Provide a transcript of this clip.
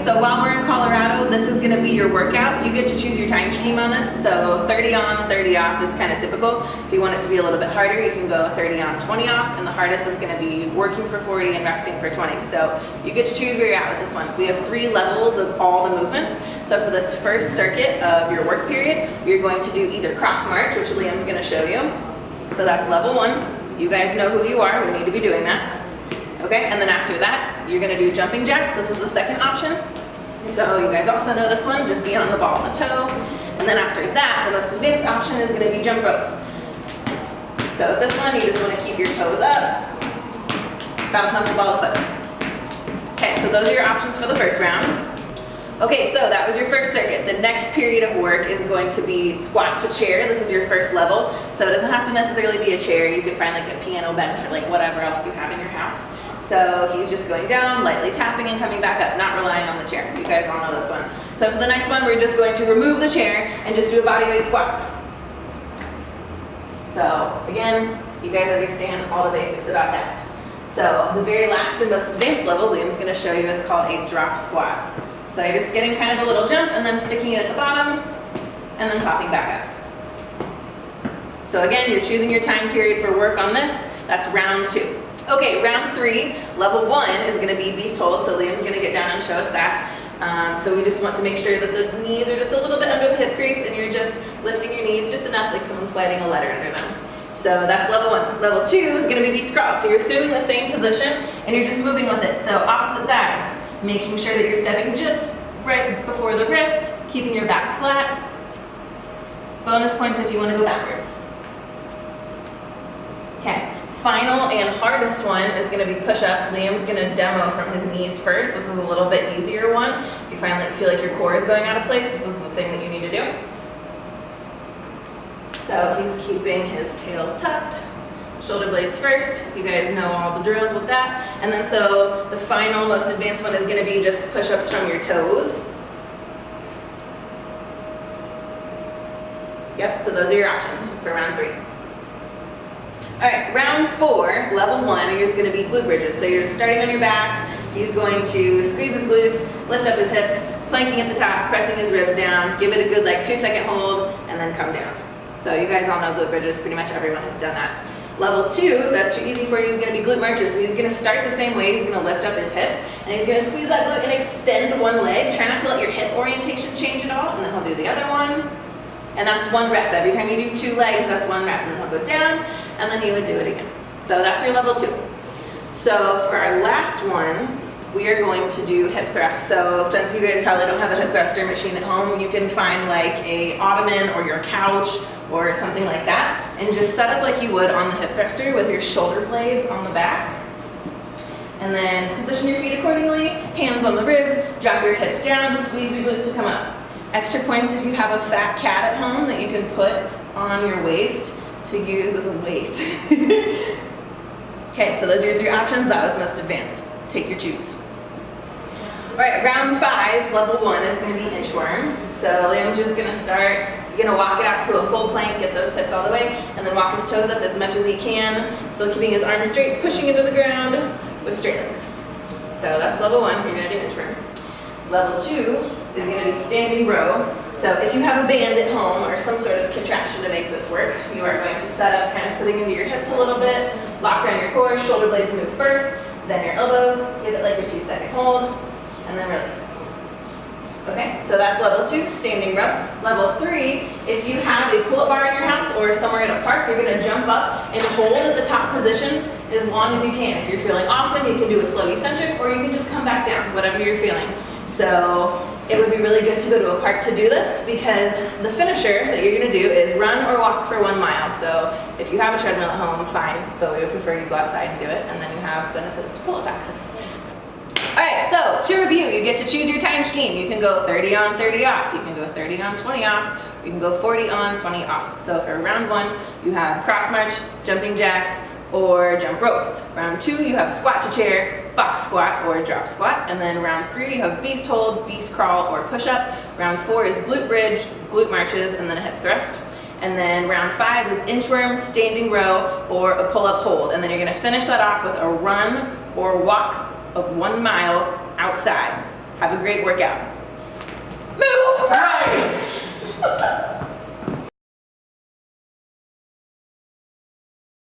so while we're in Colorado, this is gonna be your workout. You get to choose your time scheme on this. So 30 on, 30 off is kind of typical. If you want it to be a little bit harder, you can go 30 on, 20 off, and the hardest is gonna be working for 40 and resting for 20. So you get to choose where you're at with this one. We have 3 levels of all the movements. So for this first circuit of your work period, you're going to do either cross march, which Liam's gonna show you. So that's level 1. You guys know who you are, who need to be doing that. Okay, and then after that, you're gonna do jumping jacks. This is the second option. So you guys also know this one, just be on the ball and the toe. And then after that, the most advanced option is gonna be jump rope. So with this one, you just wanna keep your toes up, bounce off the ball of the foot. Okay, so those are your options for the first round. Okay, so that was your first circuit. The next period of work is going to be squat to chair. This is your first level. So it doesn't have to necessarily be a chair. You can find like a piano bench or like whatever else you have in your house. So he's just going down, lightly tapping and coming back up, not relying on the chair. You guys all know this one. So for the next one, we're just going to remove the chair and just do a body weight squat. So again, you guys understand all the basics about that. So the very last and most advanced level Liam's gonna show you is called a drop squat. So you're just getting kind of a little jump and then sticking it at the bottom and then popping back up. So again, you're choosing your time period for work on this. That's round 2. Okay, round 3, level 1 is gonna be beast hold. So Liam's gonna get down and show us that. So we just want to make sure that the knees are just a little bit under the hip crease and you're just lifting your knees just enough like someone's sliding a letter under them. So that's level 1. Level 2 is gonna be beast crawl. So you're assuming the same position and you're just moving with it. So opposite sides. Making sure that you're stepping just right before the wrist, keeping your back flat. Bonus points if you want to go backwards. Okay, final and hardest one is going to be push-ups. Liam's going to demo from his knees first. This is a little bit easier one. If you feel like your core is going out of place, this is the thing that you need to do. So he's keeping his tail tucked. Shoulder blades first. You guys know all the drills with that. And then so the final, most advanced one is going to be just push-ups from your toes. Yep, so those are your options for round 3. All right, round 4, level 1, is going to be glute bridges. So you're starting on your back. He's going to squeeze his glutes, lift up his hips, planking at the top, pressing his ribs down, give it a good like 2-second hold, and then come down. So you guys all know glute bridges. Pretty much everyone has done that. Level 2, so that's too easy for you, is going to be glute marches. So he's going to start the same way. He's going to lift up his hips, and he's going to squeeze that glute and extend one leg. Try not to let your hip orientation change at all, and then he'll do the other one. And that's 1 rep. Every time you do 2 legs, that's 1 rep. And then he'll go down, and then he would do it again. So that's your level 2. So for our last one, we are going to do hip thrusts. So since you guys probably don't have a hip thruster machine at home, you can find like a ottoman or your couch or something like that, and just set up like you would on the hip thruster with your shoulder blades on the back. And then position your feet accordingly, hands on the ribs, drop your hips down, squeeze your glutes to come up. Extra points if you have a fat cat at home that you can put on your waist to use as a weight. Okay, so those are your 3 options. That was most advanced. Take your choose. All right, round 5, level 1 is going to be inchworm. So Liam's just going to start. He's going to walk it out to a full plank, get those hips all the way, and then walk his toes up as much as he can. Still keeping his arms straight, pushing into the ground with straight legs. So that's level 1. You're going to do inchworms. Level 2 is going to be standing row. So if you have a band at home or some sort of contraption to make this work, you are going to set up kind of sitting into your hips a little bit, lock down your core, shoulder blades move first, then your elbows, give it like a 2-second hold, and then release. Okay, so that's level 2, standing row. Level 3, if you have a pull-up bar in your house or somewhere at a park, you're going to jump up and hold at the top position as long as you can. If you're feeling awesome, you can do a slow eccentric, or you can just come back down, whatever you're feeling. So it would be really good to go to a park to do this, because the finisher that you're going to do is run or walk for 1 mile. So if you have a treadmill at home, fine, but we would prefer you go outside and do it, and then you have benefits to pull-up access. All right, so to review, you get to choose your time scheme. You can go 30 on, 30 off. You can go 30 on, 20 off. You can go 40 on, 20 off. So for round 1, you have cross march, jumping jacks, or jump rope. Round 2, you have squat to chair, box squat, or drop squat. And then round 3, you have beast hold, beast crawl, or push up. Round 4 is glute bridge, glute marches, and then a hip thrust. And then round 5 is inchworm, standing row, or a pull-up hold. And then you're gonna finish that off with a run or walk of 1 mile outside. Have a great workout.